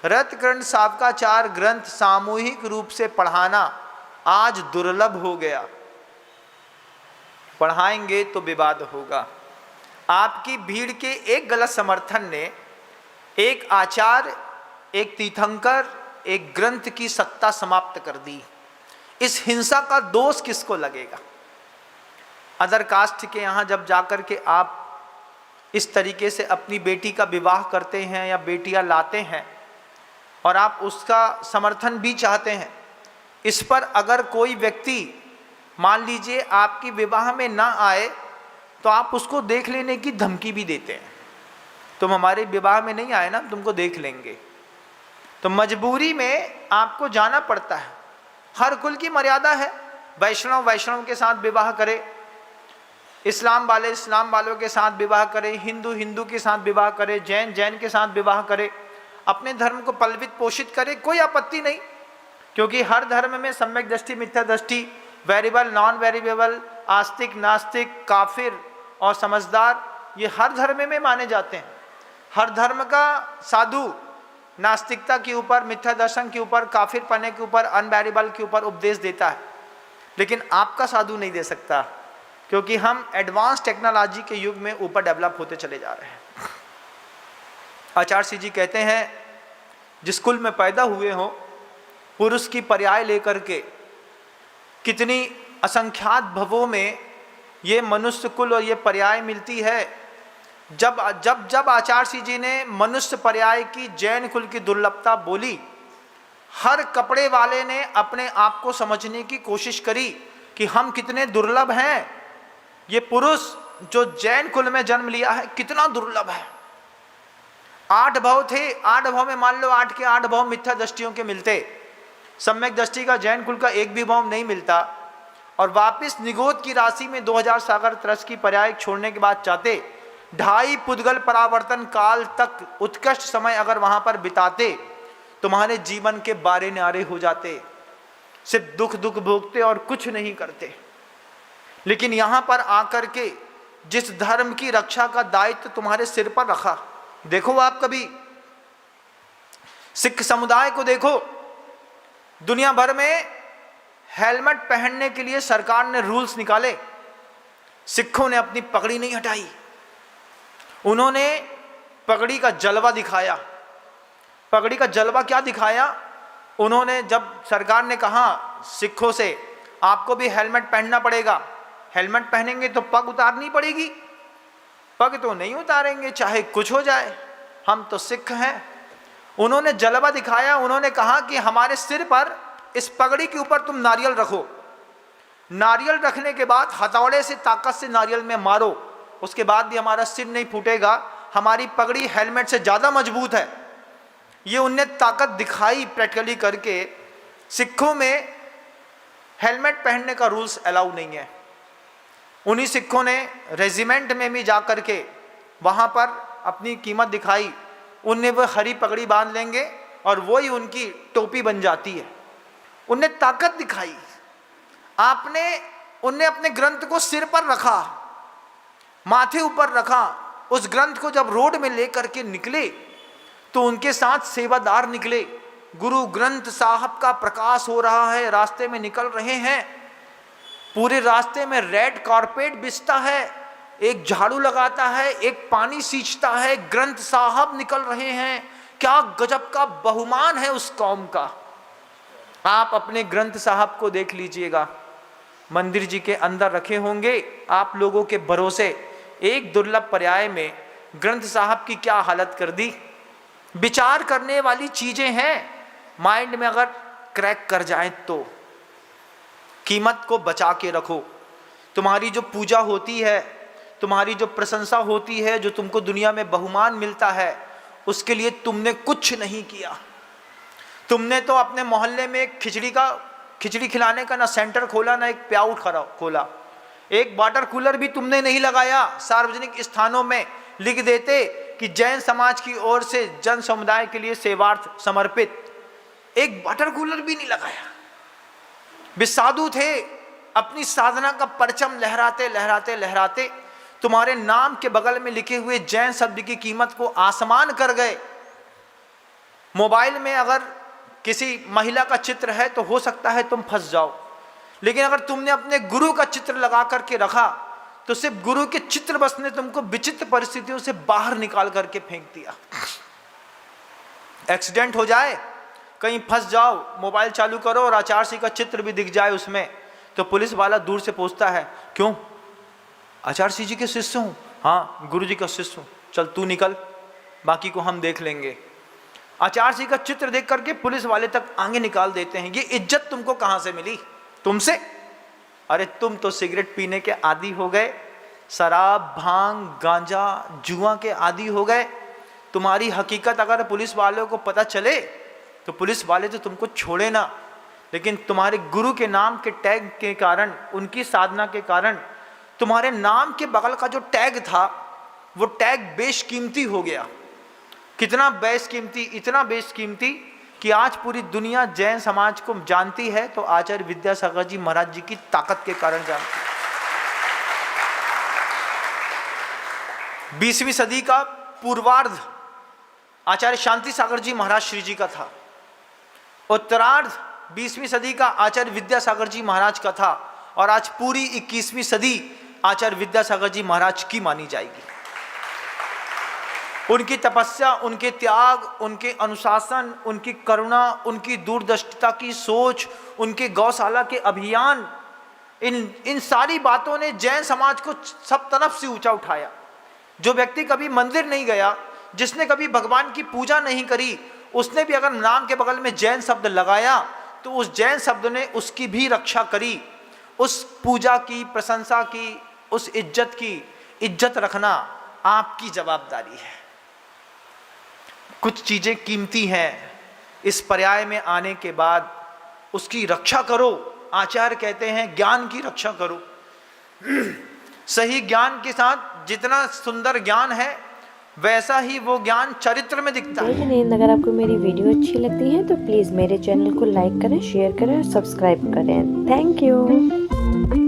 रत्नकर्ण साहब का 4 ग्रंथ सामूहिक रूप से पढ़ाना आज दुर्लभ हो गया। पढ़ाएंगे तो विवाद होगा। आपकी भीड़ के एक गलत समर्थन ने एक आचार्य, एक तीर्थंकर, एक ग्रंथ की सत्ता समाप्त कर दी। इस हिंसा का दोष किसको लगेगा? अदर कास्ट के यहाँ जब जाकर के आप इस तरीके से अपनी बेटी का विवाह करते हैं या बेटियां लाते हैं और आप उसका समर्थन भी चाहते हैं, इस पर अगर कोई व्यक्ति मान लीजिए आपकी विवाह में ना आए तो आप उसको देख लेने की धमकी भी देते हैं। तुम हमारे विवाह में नहीं आए ना, तुमको देख लेंगे। तो मजबूरी में आपको जाना पड़ता है। हर कुल की मर्यादा है। वैष्णव वैष्णव के साथ विवाह करे, इस्लाम वाले इस्लाम वालों के साथ विवाह करे, हिंदू हिंदू के साथ विवाह करे, जैन जैन के साथ विवाह करे, अपने धर्म को पल्वित पोषित करे, कोई आपत्ति नहीं। क्योंकि हर धर्म में सम्यक दृष्टि, मिथ्या दृष्टि, वेरिएबल, नॉन वेरिएबल, आस्तिक, नास्तिक, काफिर और समझदार, ये हर धर्म में माने जाते हैं। हर धर्म का साधु नास्तिकता के ऊपर, मिथ्या दर्शन के ऊपर, काफिर पने के ऊपर, अनवेरिएबल के ऊपर उपदेश देता है। लेकिन आपका साधु नहीं दे सकता, क्योंकि हम एडवांस टेक्नोलॉजी के युग में ऊपर डेवलप होते चले जा रहे हैं। आचार्य जी कहते हैं, जिस कुल में पैदा हुए हो, पुरुष की पर्याय लेकर के कितनी असंख्यात भवों में ये मनुष्य कुल और ये पर्याय मिलती है। जब जब जब आचार्य जी ने मनुष्य पर्याय की, जैन कुल की दुर्लभता बोली, हर कपड़े वाले ने अपने आप को समझने की कोशिश करी कि हम कितने दुर्लभ हैं। ये पुरुष जो जैन कुल में जन्म लिया है कितना दुर्लभ है। 8 भव थे, 8 भव में मान लो 8 के 8 भव मिथ्या दृष्टियों के मिलते, सम्यक दृष्टि का जैन कुल का एक भी भव नहीं मिलता। और वापिस निगोद की राशि में 2000 सागर तरस की पर्याय छोड़ने के बाद चाहते 2.5 पुद्गल परावर्तन काल तक उत्कृष्ट समय अगर वहां पर बिताते, तुम्हारे जीवन के बारे न्यारे हो जाते। सिर्फ दुख दुख भोगते और कुछ नहीं करते। लेकिन यहां पर आकर के जिस धर्म की रक्षा का दायित्व तुम्हारे सिर पर रखा, देखो आप कभी सिख समुदाय को देखो, दुनिया भर में हेलमेट पहनने के लिए सरकार ने रूल्स निकाले, सिखों ने अपनी पगड़ी नहीं हटाई। उन्होंने पगड़ी का जलवा दिखाया। पगड़ी का जलवा क्या दिखाया? उन्होंने, जब सरकार ने कहा सिखों से आपको भी हेलमेट पहनना पड़ेगा, हेलमेट पहनेंगे तो पग उतारनी पड़ेगी, पग तो नहीं उतारेंगे चाहे कुछ हो जाए, हम तो सिख हैं। उन्होंने जलवा दिखाया। उन्होंने कहा कि हमारे सिर पर इस पगड़ी के ऊपर तुम नारियल रखो, नारियल रखने के बाद हथौड़े से ताकत से नारियल में मारो, उसके बाद भी हमारा सिर नहीं फूटेगा, हमारी पगड़ी हेलमेट से ज़्यादा मजबूत है। ये उनने ताकत दिखाई प्रैक्टिकली करके। सिखों में हेलमेट पहनने का रूल्स अलाउ नहीं है। उन्हीं सिखों ने रेजिमेंट में भी जा कर के वहाँ पर अपनी कीमत दिखाई। उनने वो हरी पगड़ी बांध लेंगे और वही उनकी टोपी बन जाती है। उनने ताकत दिखाई। उनने अपने ग्रंथ को सिर पर रखा, माथे ऊपर रखा। उस ग्रंथ को जब रोड में लेकर के निकले तो उनके साथ सेवादार निकले। गुरु ग्रंथ साहब का प्रकाश हो रहा है, रास्ते में निकल रहे हैं, पूरे रास्ते में रेड कारपेट बिछता है, एक झाड़ू लगाता है, एक पानी सींचता है, ग्रंथ साहब निकल रहे हैं। क्या गजब का बहुमान है उस कौम का। आप अपने ग्रंथ साहब को देख लीजिएगा, मंदिर जी के अंदर रखे होंगे आप लोगों के भरोसे। एक दुर्लभ पर्याय में ग्रंथ साहब की क्या हालत कर दी। विचार करने वाली चीजें हैं, माइंड में अगर क्रैक कर जाए तो कीमत को बचा के रखो। तुम्हारी जो पूजा होती है, तुम्हारी जो प्रशंसा होती है, जो तुमको दुनिया में बहुमान मिलता है, उसके लिए तुमने कुछ नहीं किया। तुमने तो अपने मोहल्ले में एक खिचड़ी खिलाने का ना सेंटर खोला, ना एक प्याऊ खोला, एक वाटर कूलर भी तुमने नहीं लगाया। सार्वजनिक स्थानों में लिख देते कि जैन समाज की ओर से जन समुदाय के लिए सेवार्थ समर्पित, एक वाटर कूलर भी नहीं लगाया। वे साधु थे, अपनी साधना का परचम लहराते लहराते लहराते तुम्हारे नाम के बगल में लिखे हुए जैन शब्द की कीमत को आसमान कर गए। मोबाइल में अगर किसी महिला का चित्र है तो हो सकता है तुम फंस जाओ, लेकिन अगर तुमने अपने गुरु का चित्र लगा करके रखा तो सिर्फ गुरु के चित्र बस ने तुमको विचित्र परिस्थितियों से बाहर निकाल करके फेंक दिया। एक्सीडेंट हो जाए, कहीं फंस जाओ, मोबाइल चालू करो और आचार्य श्री का चित्र भी दिख जाए उसमें, तो पुलिस वाला दूर से पूछता है, क्यों? आचार्य श्री जी के शिष्य हूँ। हाँ, गुरु जी का शिष्य हूँ, चल तू निकल, बाकी को हम देख लेंगे। आचार्य श्री का चित्र देख करके पुलिस वाले तक आगे निकाल देते हैं। ये इज्जत तुमको कहाँ से मिली? तुमसे? अरे तुम तो सिगरेट पीने के आदी हो गए, शराब, भांग, गांजा, जुआ के आदी हो गए। तुम्हारी हकीकत अगर पुलिस वालों को पता चले तो पुलिस वाले तो तुमको छोड़े ना, लेकिन तुम्हारे गुरु के नाम के टैग के कारण, उनकी साधना के कारण तुम्हारे नाम के बगल का जो टैग था वो टैग बेशकीमती हो गया। कितना बेशकीमती? इतना बेशकीमती कि आज पूरी दुनिया जैन समाज को जानती है तो आचार्य विद्यासागर जी महाराज जी की ताकत के कारण जानती है। 20वीं सदी का पूर्वार्ध आचार्य शांति सागर जी महाराज श्री जी का था, उत्तरार्ध 20वीं सदी का आचार्य विद्यासागर जी महाराज का था, और आज पूरी 21वीं सदी आचार्य विद्यासागर जी महाराज की मानी जाएगी। उनकी तपस्या, उनके त्याग, उनके अनुशासन, उनकी करुणा, उनकी दूरदर्शिता की सोच, उनके गौशाला के अभियान, इन सारी बातों ने जैन समाज को सब तरफ से ऊंचा उठाया। जो व्यक्ति कभी मंदिर नहीं गया, जिसने कभी भगवान की पूजा नहीं करी, उसने भी अगर नाम के बगल में जैन शब्द लगाया तो उस जैन शब्द ने उसकी भी रक्षा करी। उस पूजा की, प्रशंसा की, उस इज्जत की इज्जत रखना आपकी जवाबदारी है। कुछ चीज़ें कीमती हैं, इस पर्याय में आने के बाद उसकी रक्षा करो। आचार्य कहते हैं ज्ञान की रक्षा करो। सही ज्ञान के साथ जितना सुंदर ज्ञान है वैसा ही वो ज्ञान चरित्र में दिखता है। अगर आपको मेरी वीडियो अच्छी लगती है तो प्लीज़ मेरे चैनल को लाइक करें, शेयर करें और सब्सक्राइब करें। Thank you.